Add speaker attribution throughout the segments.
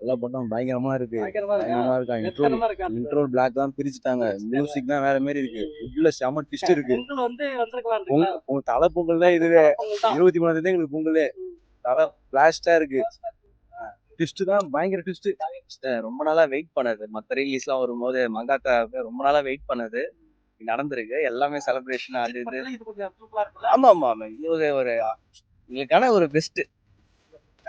Speaker 1: எல்லா படம் பயங்கரமா இருக்கு. பயங்கரமா இருக்கா.
Speaker 2: வெறித்தனமா இருக்கா?
Speaker 1: இன்ட்ரோ பிளாக் தான் பிரிச்சுட்டாங்க. மியூசிக் தான் வேற மாதிரி இருக்கு. உள்ள செம ட்விஸ்ட் இருக்கு.
Speaker 2: பொங்கல் வந்து வந்திருக்கலாம் இருக்குல்ல?
Speaker 1: உங்க தலை பொங்கல் தான் இதுவே.
Speaker 2: பொங்கல் தான்.
Speaker 1: 23ஆம் தேதி எங்களுக்கு பொங்கலே. தலை பிளாஸ்டா இருக்கு. ட்விஸ்ட் தான் பயங்கர ட்விஸ்ட். ரொம்ப நாளா வெயிட் பண்ணது. மத்த ரிலீஸ்லாம் வரும்போது மங்காத்தா ரொம்ப நாளா வெயிட் பண்ணது நடந்திருக்கு. எல்லாமே செலிப்ரேஷன் அது இது.
Speaker 2: இது கொஞ்சம் சூப்பரா இருக்குல்ல?
Speaker 1: ஆமா ஆமா ஆமா. இது ஒரு எங்களுக்கான ஒரு பெஸ்ட்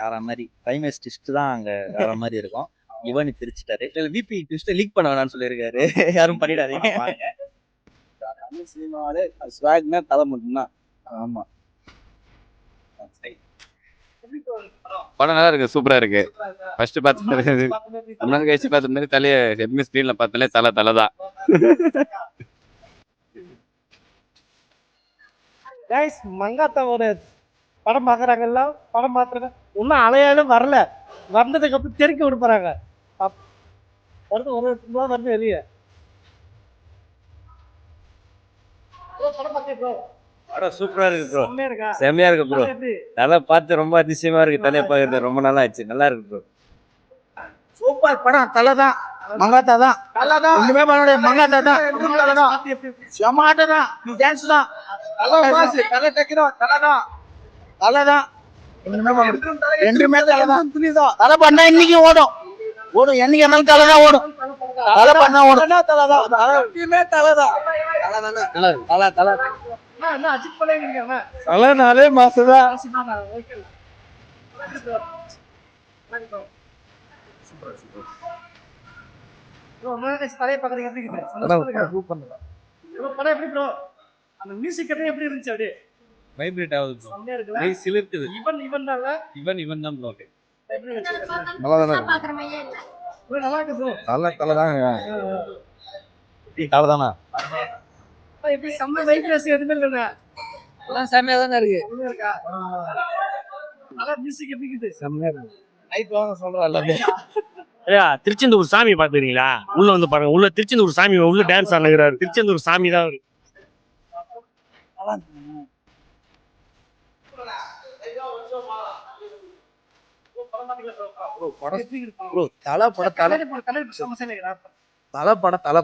Speaker 1: வேற மாதிரி கிளைமேக்ஸ் ட்விஸ்ட் தான் அங்க வேற மாதிரி இருக்கும். இவன் பிரிச்சுட்டாரு. விபி ட்விஸ்ட் லீக் பண்ண வேணாம்னு சொல்லியிருக்காரு. யாரும் பண்ணிடாதீங்க. தமிழ் சினிமாவிலே ஸ்வாக்னா தலை மட்டும்தான். ஆமா.
Speaker 3: படம் நல்லா இருக்கு, சூப்பரா இருக்கு. ஃபர்ஸ்ட் பார்த்து ரொம்ப நாள் கழிச்சு பார்த்த மாதிரி தலையை எப்பவுமே ஸ்க்ரீன்ல பார்த்தாலே தலை தான்.
Speaker 2: கைஸ் மங்காத்தா ஒரு படம் பார்க்குறாங்கல்ல, படம் பார்த்துருங்க. இன்னும் அலையாலும் வரல. வந்ததுக்கு அப்புறம் தெறிக்க விடுப்பாங்க. வருது ஒரு வருது வெளியே. படம் பார்த்தேன் ப்ரோ.
Speaker 1: படம் சூப்பரா இருக்கு ப்ரோ.
Speaker 2: செம்மையா இருக்கா?
Speaker 1: செம்மையா இருக்கு ப்ரோ.
Speaker 2: எப்படி?
Speaker 1: தலை பார்த்து ரொம்ப அதிசயமா இருக்கு. தலையை பார்க்கறது ரொம்ப நல்லா ஆச்சு. நல்லா இருக்கு ப்ரோ.
Speaker 4: சூப்பர் படம். தலை தான், மங்காத்தா தான். ஒண்ணுமே பண்ண முடியாது. மங்காத்தா தான், தலை தான். செம ஆட்டம் தான், டான்ஸ் தான். தலை தைக்கிறோம், தலை தான், தலை தான். ரெண்டுமே தலை தான். தலை பண்ணா இன்னைக்கு ஓடும், ஓடும். என்னைக்கு இருந்தாலும் தலை தான் ஓடும். தலை பண்ணா ஓடும். தலை தான், எப்பயுமே தலை தான். தலை தலை
Speaker 2: என்ன அஜித் படம்
Speaker 1: தலைனாலே மாசதான்.
Speaker 2: தலையை பார்க்குறீங்க எப்படி இருக்கு? படம் எப்படி ப்ரோ? அந்த மியூசிக் எப்படி இருந்துச்சு? அப்படியே
Speaker 1: வைப்ரேட் ஆகுது ப்ரோ.
Speaker 2: செம்மையா இருக்குல்ல?
Speaker 1: நைஸ் சிலிர்க்குது.
Speaker 2: இவன் தான்ல?
Speaker 1: இவன் தான் ப்ரோ.
Speaker 2: எப்படி இருந்துச்சு?
Speaker 1: நல்லா தானே.
Speaker 2: நல்லா இருக்கு ப்ரோ.
Speaker 1: தலை தாங்க. தலை தானா?
Speaker 2: எப்படி செம்ம வைப்ரேஷன் எதுவுமே இல்லைங்க.
Speaker 4: எல்லாம் செம்மையா தானே இருக்கு.
Speaker 2: செம்மையா இருக்கா? நல்லா மியூசிக் எப்படி இருக்குது?
Speaker 1: செம்மையா இருக்கு. நைட் வாங்க சொல்றோம் எல்லாமே.
Speaker 5: திருச்செந்தூர் சாமி பாத்துக்கிறீங்களா? உள்ள வந்து பாருங்க. உள்ள திருச்செந்தூர் சாமி உள்ள டான்ஸ் ஆடுறாரு. திருச்செந்தூர் சாமி தான் அவரு.
Speaker 1: ப்ரோ தலை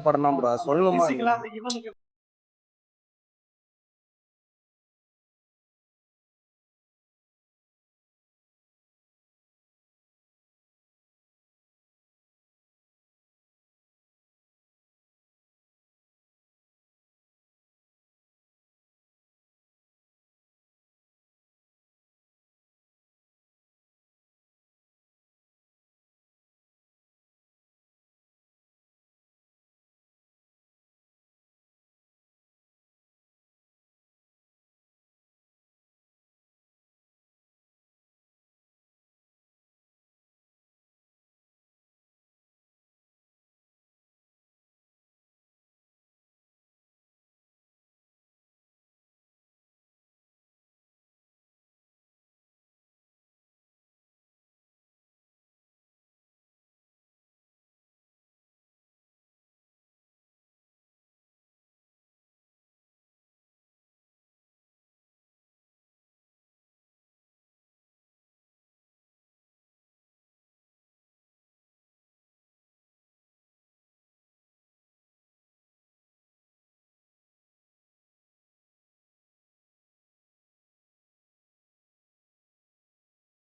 Speaker 1: படம் தான் ப்ரோ. சொல்லணுமா?
Speaker 2: மியூசிக்லாம் இவனுக்கு